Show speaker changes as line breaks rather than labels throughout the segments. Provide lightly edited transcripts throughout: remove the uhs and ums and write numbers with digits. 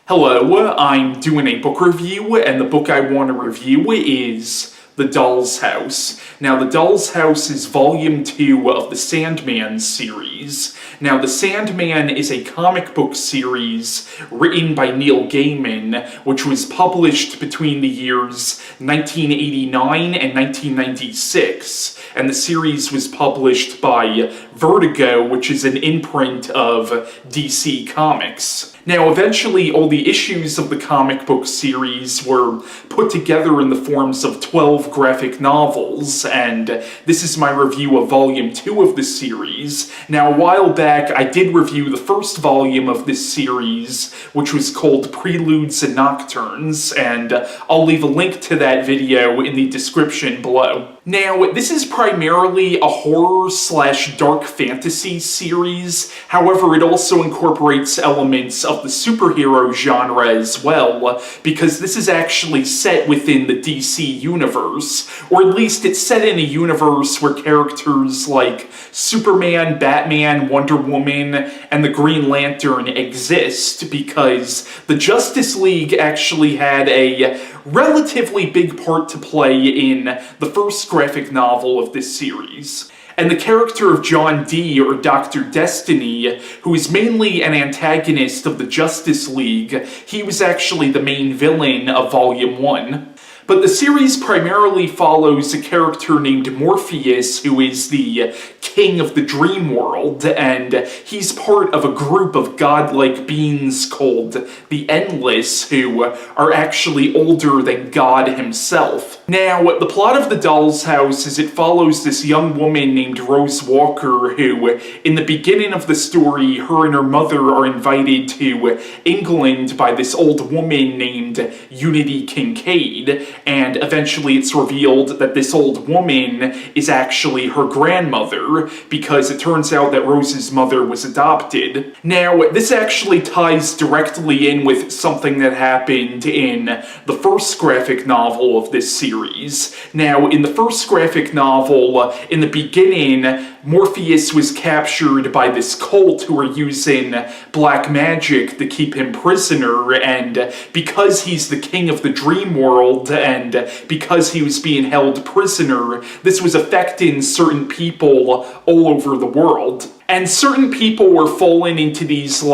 Hello, I'm doing a book review, and the book I want to review is The Doll's House. Now, The Doll's House is Volume 2 of the Sandman series. Now, the Sandman is a comic book series written by Neil Gaiman, which was published between the years 1989 and 1996. And the series was published by Vertigo, which is an imprint of DC Comics. Now, eventually, all the issues of the comic book series were put together in the forms of 12 graphic novels, and this is my review of Volume 2 of the series. Now, a while back, I did review the first volume of this series, which was called Preludes and Nocturnes, and I'll leave a link to that video in the description below. Now, this is primarily a horror/dark fantasy series, however, it also incorporates elements of the superhero genre as well, because this is actually set within the DC universe, or at least it's set in a universe where characters like Superman, Batman, Wonder Woman, and the Green Lantern exist, because the Justice League actually had a relatively big part to play in the first graphic novel of this series. And the character of John Dee, or Dr. Destiny, who is mainly an antagonist of the Justice League, he was actually the main villain of Volume 1. But the series primarily follows a character named Morpheus, who is the king of the dream world, and he's part of a group of godlike beings called the Endless, who are actually older than God himself. Now, the plot of The Doll's House is it follows this young woman named Rose Walker, who, in the beginning of the story, her and her mother are invited to England by this old woman named Unity Kincaid, and eventually it's revealed that this old woman is actually her grandmother, because it turns out that Rose's mother was adopted. Now, this actually ties directly in with something that happened in the first graphic novel of this series. Now, in the first graphic novel, in the beginning, Morpheus was captured by this cult who were using black magic to keep him prisoner, and because he's the king of the dream world, and because he was being held prisoner, this was affecting certain people all over the world. And certain people were falling into these,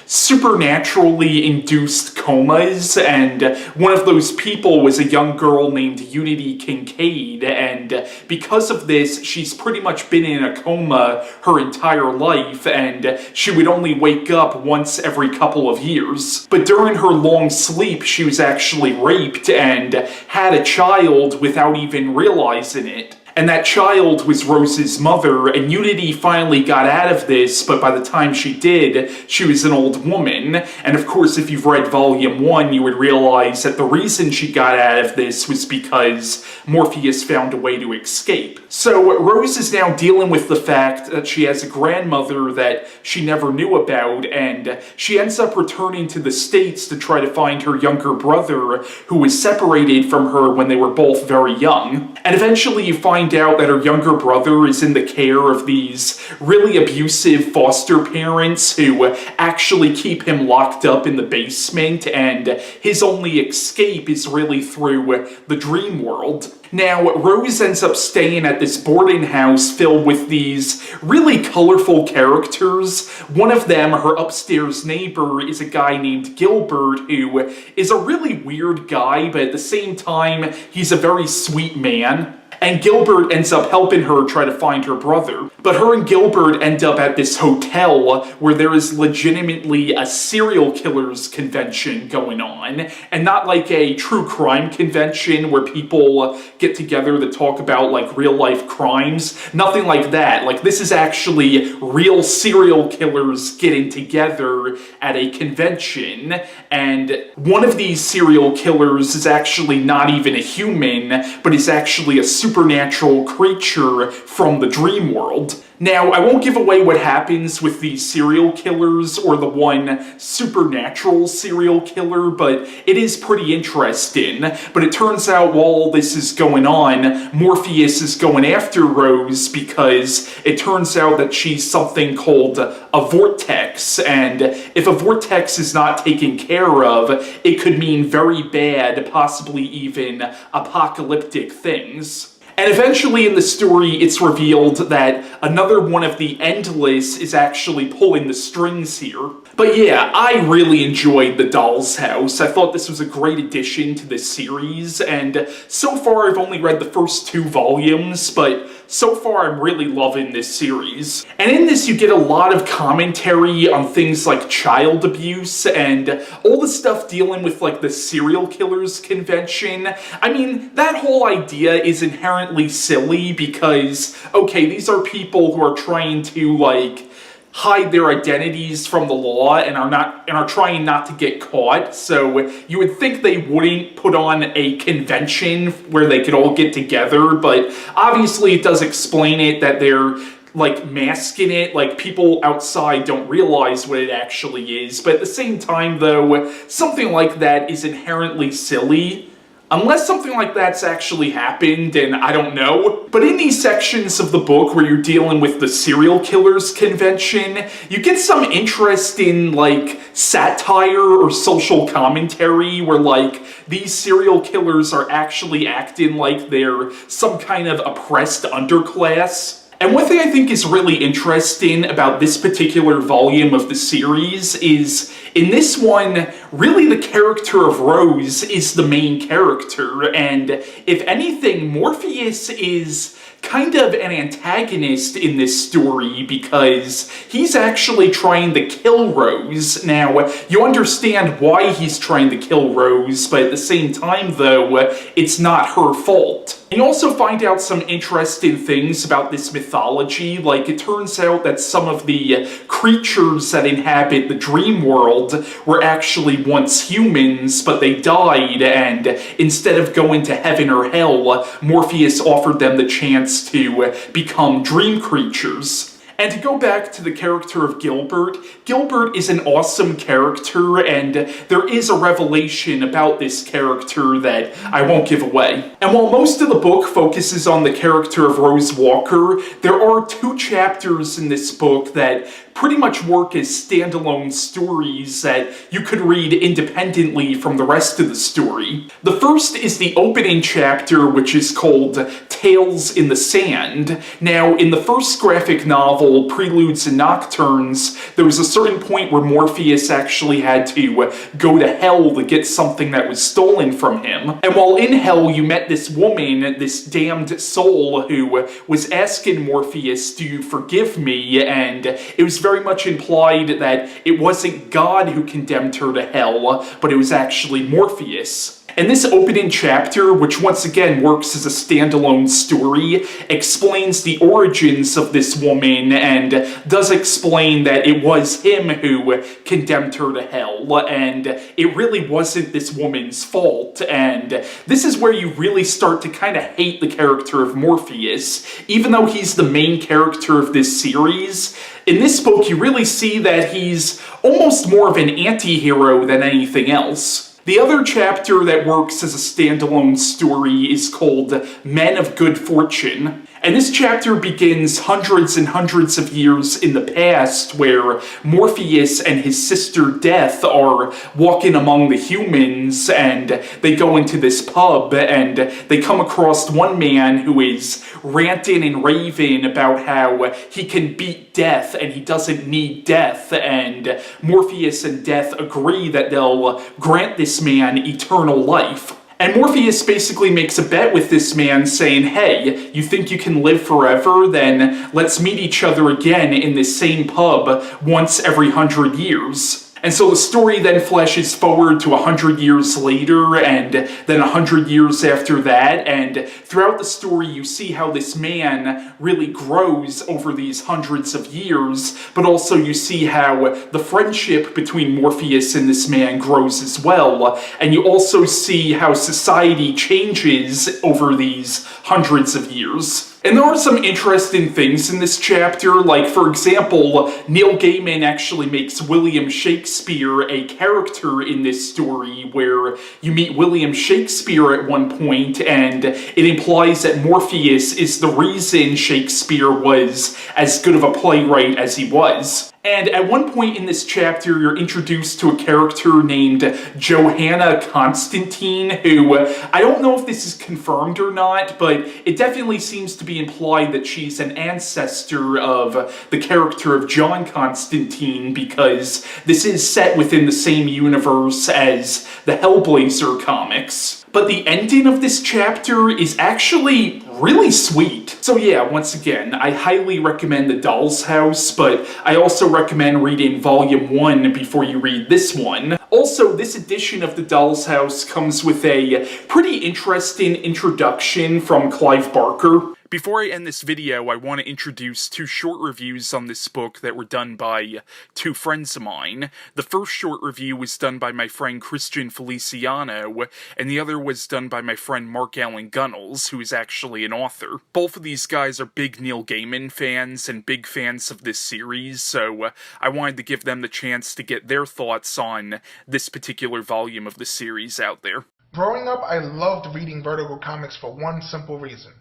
supernaturally induced comas, and one of those people was a young girl named Unity Kincaid, and because of this, she's pretty much been in a coma her entire life, and she would only wake up once every couple of years. But during her long sleep, she was actually raped and had a child without even realizing it. And that child was Rose's mother, and Unity finally got out of this, but by the time she did, she was an old woman. And of course, if you've read Volume 1, you would realize that the reason she got out of this was because Morpheus found a way to escape. So Rose is now dealing with the fact that she has a grandmother that she never knew about, and she ends up returning to the States to try to find her younger brother, who was separated from her when they were both very young. And eventually you find out that her younger brother is in the care of these really abusive foster parents who actually keep him locked up in the basement, and his only escape is really through the dream world. Now, Rose ends up staying at this boarding house filled with these really colorful characters. One of them, her upstairs neighbor, is a guy named Gilbert, who is a really weird guy, but at the same time, he's a very sweet man. And Gilbert ends up helping her try to find her brother. But her and Gilbert end up at this hotel where there is legitimately a serial killers convention going on. And not like a true crime convention where people get together to talk about real life crimes. Nothing like that. This is actually real serial killers getting together at a convention. And one of these serial killers is actually not even a human, but is actually a supernatural creature from the dream world. Now, I won't give away what happens with these serial killers or the one supernatural serial killer, but it is pretty interesting. But it turns out while all this is going on, Morpheus is going after Rose because it turns out that she's something called a vortex, and if a vortex is not taken care of, it could mean very bad, possibly even apocalyptic things. And eventually in the story, it's revealed that another one of the Endless is actually pulling the strings here. But yeah, I really enjoyed The Doll's House. I thought this was a great addition to this series, and so far I've only read the first 2 volumes, but so far I'm really loving this series. And in this you get a lot of commentary on things like child abuse and all the stuff dealing with like the serial killers convention. I mean, that whole idea is inherently silly because, okay, these are people who are trying to like hide their identities from the law and are trying not to get caught, so you would think they wouldn't put on a convention where they could all get together, but obviously it does explain it that they're like masking it, like people outside don't realize what it actually is. But at the same time though, something like that is inherently silly. Unless something like that's actually happened, and I don't know. But in these sections of the book where you're dealing with the serial killers convention, you get some interesting, like, satire or social commentary where, like, these serial killers are actually acting like they're some kind of oppressed underclass. And one thing I think is really interesting about this particular volume of the series is, in this one, really the character of Rose is the main character, and if anything, Morpheus is kind of an antagonist in this story because he's actually trying to kill Rose. Now, you understand why he's trying to kill Rose, but at the same time, though, it's not her fault. You also find out some interesting things about this mythology, like it turns out that some of the creatures that inhabit the dream world were actually once humans, but they died, and instead of going to heaven or hell, Morpheus offered them the chance to become dream creatures. And to go back to the character of Gilbert, Gilbert is an awesome character, and there is a revelation about this character that I won't give away. And while most of the book focuses on the character of Rose Walker, there are 2 chapters in this book that pretty much work as standalone stories that you could read independently from the rest of the story. The first is the opening chapter, which is called Tales in the Sand. Now, in the first graphic novel, Preludes and Nocturnes, there was a certain point where Morpheus actually had to go to hell to get something that was stolen from him. And while in hell, you met this woman, this damned soul, who was asking Morpheus to forgive me, and it was very much implied that it wasn't God who condemned her to hell, but it was actually Morpheus. And this opening chapter, which once again works as a standalone story, explains the origins of this woman and does explain that it was him who condemned her to hell, and it really wasn't this woman's fault. And this is where you really start to kind of hate the character of Morpheus. Even though he's the main character of this series, in this book you really see that he's almost more of an anti-hero than anything else. The other chapter that works as a standalone story is called Men of Good Fortune. And this chapter begins hundreds and hundreds of years in the past, where Morpheus and his sister Death are walking among the humans, and they go into this pub, and they come across one man who is ranting and raving about how he can beat death and he doesn't need death, and Morpheus and Death agree that they'll grant this man eternal life. And Morpheus basically makes a bet with this man saying, hey, you think you can live forever? Then let's meet each other again in this same pub once every 100 years. And so the story then flashes forward to 100 years later, and then 100 years after that, and throughout the story you see how this man really grows over these hundreds of years, but also you see how the friendship between Morpheus and this man grows as well, and you also see how society changes over these hundreds of years. And there are some interesting things in this chapter, like, for example, Neil Gaiman actually makes William Shakespeare a character in this story, where you meet William Shakespeare at one point, and it implies that Morpheus is the reason Shakespeare was as good of a playwright as he was. And at one point in this chapter, you're introduced to a character named Johanna Constantine, who, I don't know if this is confirmed or not, but it definitely seems to be implied that she's an ancestor of the character of John Constantine, because this is set within the same universe as the Hellblazer comics. But the ending of this chapter is actually really sweet. So yeah, once again, I highly recommend The Doll's House, but I also recommend reading Volume 1 before you read this one. Also, this edition of The Doll's House comes with a pretty interesting introduction from Clive Barker. Before I end this video, I want to introduce two short reviews on this book that were done by two friends of mine. The first short review was done by my friend Christian Feliciano, and the other was done by my friend Mark Allen Gunnels, who is actually an author. Both of these guys are big Neil Gaiman fans and big fans of this series, so I wanted to give them the chance to get their thoughts on this particular volume of the series out there.
Growing up, I loved reading Vertigo comics for one simple reason.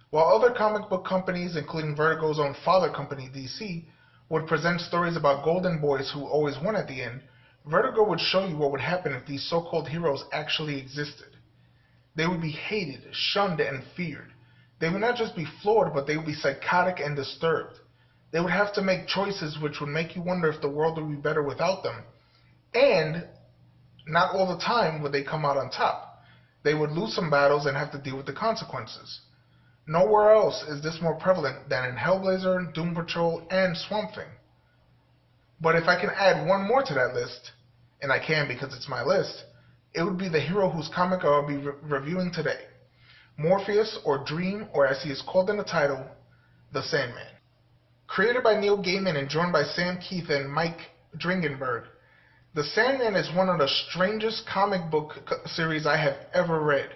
While other comic book companies, including Vertigo's own father company, DC, would present stories about golden boys who always won at the end, Vertigo would show you what would happen if these so-called heroes actually existed. They would be hated, shunned, and feared. They would not just be flawed, but they would be psychotic and disturbed. They would have to make choices which would make you wonder if the world would be better without them. And not all the time would they come out on top. They would lose some battles and have to deal with the consequences. Nowhere else is this more prevalent than in Hellblazer, Doom Patrol, and Swamp Thing. But if I can add one more to that list, and I can because it's my list, it would be the hero whose comic I'll be reviewing today. Morpheus, or Dream, or as he is called in the title, the Sandman. Created by Neil Gaiman and drawn by Sam Keith and Mike Dringenberg, the Sandman is one of the strangest comic book series I have ever read,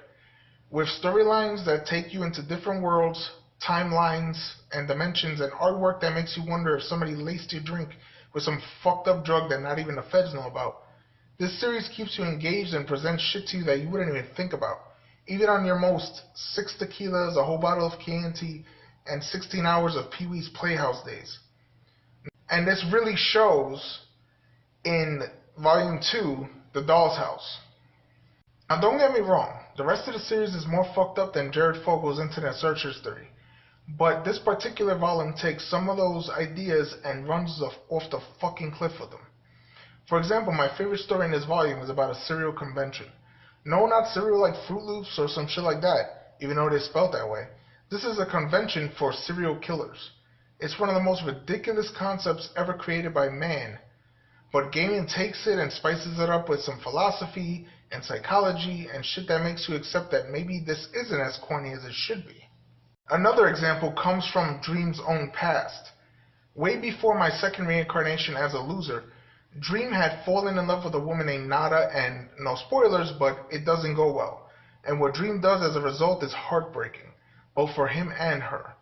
with storylines that take you into different worlds, timelines, and dimensions, and artwork that makes you wonder if somebody laced your drink with some fucked up drug that not even the feds know about. This series keeps you engaged and presents shit to you that you wouldn't even think about, even on your most 6 tequilas, a whole bottle of Chianti, and 16 hours of Pee-wee's Playhouse days. And this really shows in Volume 2, The Doll's House. Now don't get me wrong, the rest of the series is more fucked up than Jared Fogel's Internet Searchers theory, but this particular volume takes some of those ideas and runs off the fucking cliff with them. For example, my favorite story in this volume is about a cereal convention. No, not cereal like Fruit Loops or some shit like that, even though it is spelled that way. This is a convention for serial killers. It's one of the most ridiculous concepts ever created by man, but Gaiman takes it and spices it up with some philosophy and psychology and shit that makes you accept that maybe this isn't as corny as it should be. Another example comes from Dream's own past. Way before my second reincarnation as a loser, Dream had fallen in love with a woman named Nada, and no spoilers, but it doesn't go well. And what Dream does as a result is heartbreaking, both for him and her.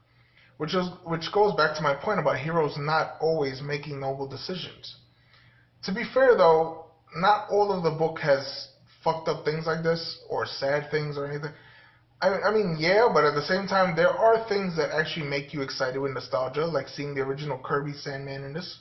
Which goes back to my point about heroes not always making noble decisions. To be fair though, not all of the book has fucked up things like this, or sad things or anything. I mean, yeah, but at the same time, there are things that actually make you excited with nostalgia, like seeing the original Kirby Sandman in this.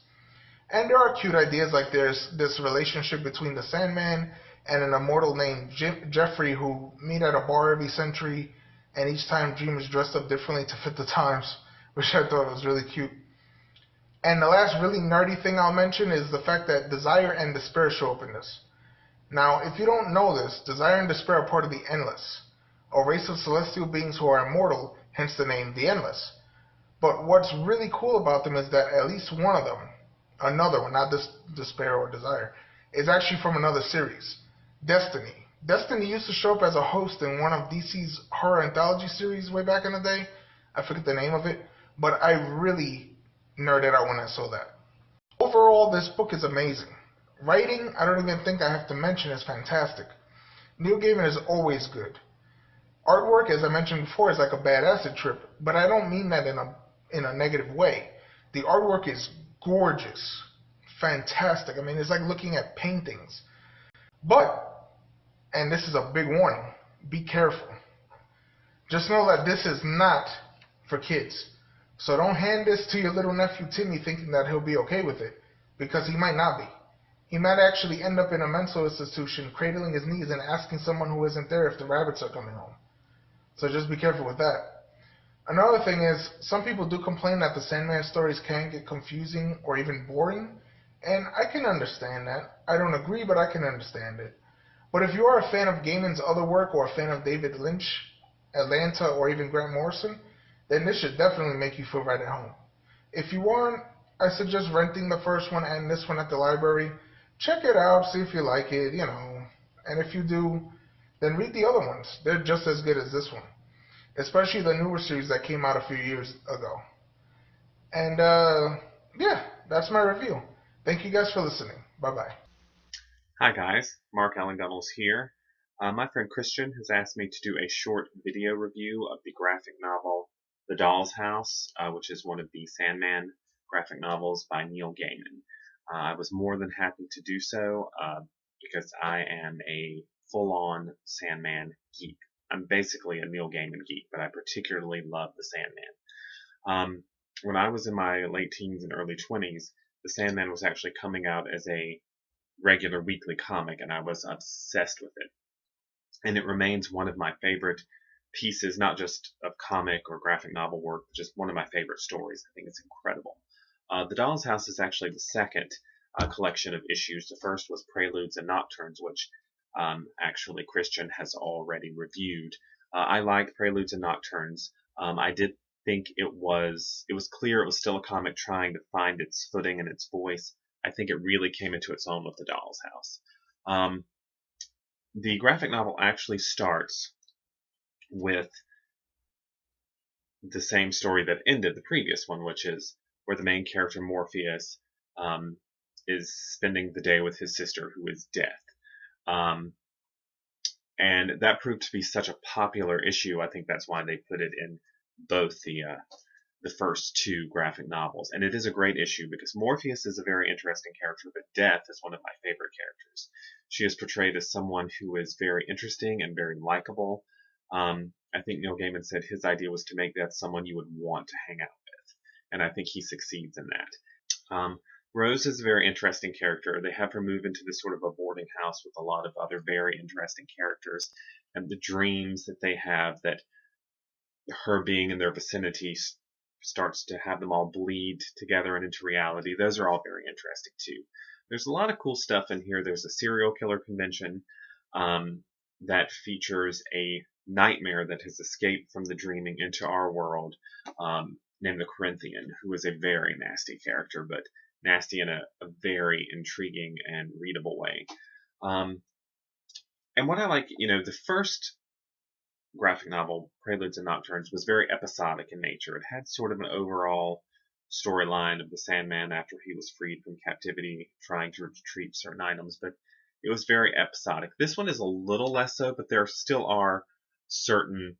And there are cute ideas, like there's this relationship between the Sandman and an immortal named Jeffrey, who meet at a bar every century, and each time Dream is dressed up differently to fit the times, which I thought was really cute. And the last really nerdy thing I'll mention is the fact that Desire and Despair show up in this. Now, if you don't know this, Desire and Despair are part of the Endless, a race of celestial beings who are immortal, hence the name the Endless. But what's really cool about them is that at least one of them, another one, not this Despair or Desire, is actually from another series, Destiny. Destiny used to show up as a host in one of DC's horror anthology series way back in the day. I forget the name of it, but I really nerded out when I saw that. Overall, this book is amazing. Writing, I don't even think I have to mention, is fantastic. Neil Gaiman is always good. Artwork, as I mentioned before, is like a bad acid trip, but I don't mean that in a negative way. The artwork is gorgeous, fantastic. I mean, it's like looking at paintings. But, and this is a big warning, be careful. Just know that this is not for kids. So don't hand this to your little nephew Timmy thinking that he'll be okay with it, because he might not be. He might actually end up in a mental institution cradling his knees and asking someone who isn't there if the rabbits are coming home. So just be careful with that. Another thing is, some people do complain that the Sandman stories can get confusing or even boring, and I can understand that. I don't agree, but I can understand it. But if you are a fan of Gaiman's other work or a fan of David Lynch, Atlanta, or even Grant Morrison, then this should definitely make you feel right at home. If you aren't, I suggest renting the first one and this one at the library. Check it out, see if you like it, And if you do, then read the other ones. They're just as good as this one, especially the newer series that came out a few years ago. And yeah, that's my review. Thank you guys for listening. Bye-bye.
Hi guys, Mark Allen Gunnels here. My friend Christian has asked me to do a short video review of the graphic novel The Doll's House, which is one of the Sandman graphic novels by Neil Gaiman. I was more than happy to do so because I am a full-on Sandman geek. I'm basically a Neil Gaiman geek, but I particularly love the Sandman. When I was in my late teens and early 20s, the Sandman was actually coming out as a regular weekly comic, and I was obsessed with it. And it remains one of my favorite pieces, not just of comic or graphic novel work, but just one of my favorite stories. I think it's incredible. The Doll's House is actually the second collection of issues. The first was Preludes and Nocturnes, which actually Christian has already reviewed. I liked Preludes and Nocturnes. I did think it was clear it was still a comic trying to find its footing and its voice. I think it really came into its own with The Doll's House. The graphic novel actually starts with the same story that ended the previous one, which is where the main character Morpheus is spending the day with his sister, who is Death. And that proved to be such a popular issue. I think that's why they put it in both the first two graphic novels. And it is a great issue because Morpheus is a very interesting character, but Death is one of my favorite characters. She is portrayed as someone who is very interesting and very likable. I think Neil Gaiman said his idea was to make Death someone you would want to hang out with. And I think he succeeds in that. Rose is a very interesting character. They have her move into this sort of a boarding house with a lot of other very interesting characters. And the dreams that they have, that her being in their vicinity starts to have them all bleed together and into reality. Those are all very interesting too. There's a lot of cool stuff in here. There's a serial killer convention that features a nightmare that has escaped from the dreaming into our world, named the Corinthian, who is a very nasty character, but nasty in a very intriguing and readable way. And what I like, the first graphic novel, Preludes and Nocturnes, was very episodic in nature. It had sort of an overall storyline of the Sandman after he was freed from captivity, trying to retrieve certain items, but it was very episodic. This one is a little less so, but there still are certain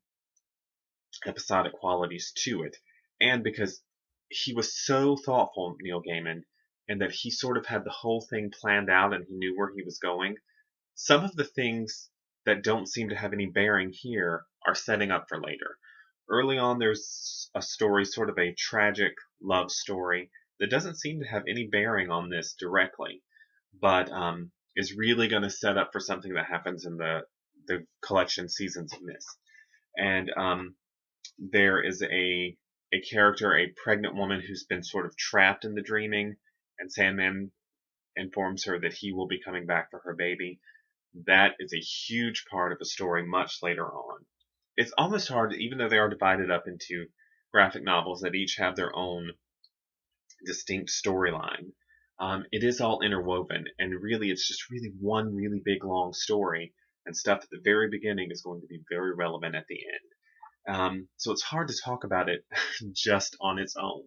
episodic qualities to it. And because he was so thoughtful, Neil Gaiman, and that he sort of had the whole thing planned out and he knew where he was going, some of the things that don't seem to have any bearing here are setting up for later. Early on, there's a story, sort of a tragic love story, that doesn't seem to have any bearing on this directly, but is really going to set up for something that happens in the collection Seasons of Mist. And there is a character, a pregnant woman who's been sort of trapped in the dreaming, and Sandman informs her that he will be coming back for her baby. That is a huge part of the story much later on. It's almost hard, even though they are divided up into graphic novels that each have their own distinct storyline. It is all interwoven, and really it's just really one really big long story, and stuff at the very beginning is going to be very relevant at the end. So it's hard to talk about it just on its own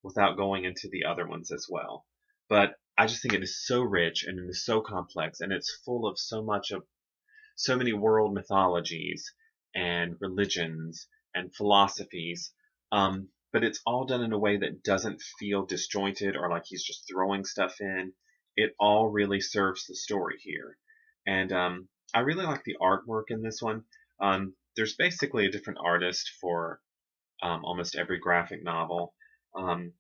without going into the other ones as well. But I just think it is so rich and it is so complex, and it's full of so many world mythologies and religions and philosophies. But it's all done in a way that doesn't feel disjointed or like he's just throwing stuff in. It all really serves the story here. And I really like the artwork in this one. There's basically a different artist for almost every graphic novel. Um,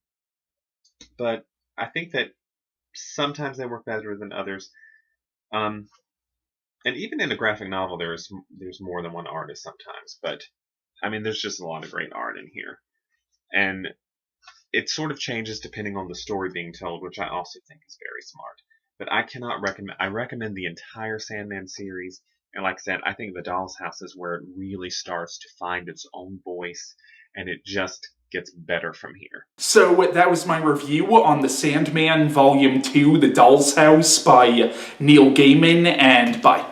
but I think that sometimes they work better than others. Um, and even in a graphic novel, there's more than one artist sometimes. But I mean, there's just a lot of great art in here, and it sort of changes depending on the story being told, which I also think is very smart. But I cannot recommend. I recommend the entire Sandman series, and like I said, I think The Doll's House is where it really starts to find its own voice, and it just gets better from here.
So that was my review on the Sandman Volume 2, The Doll's House by Neil Gaiman, and bye.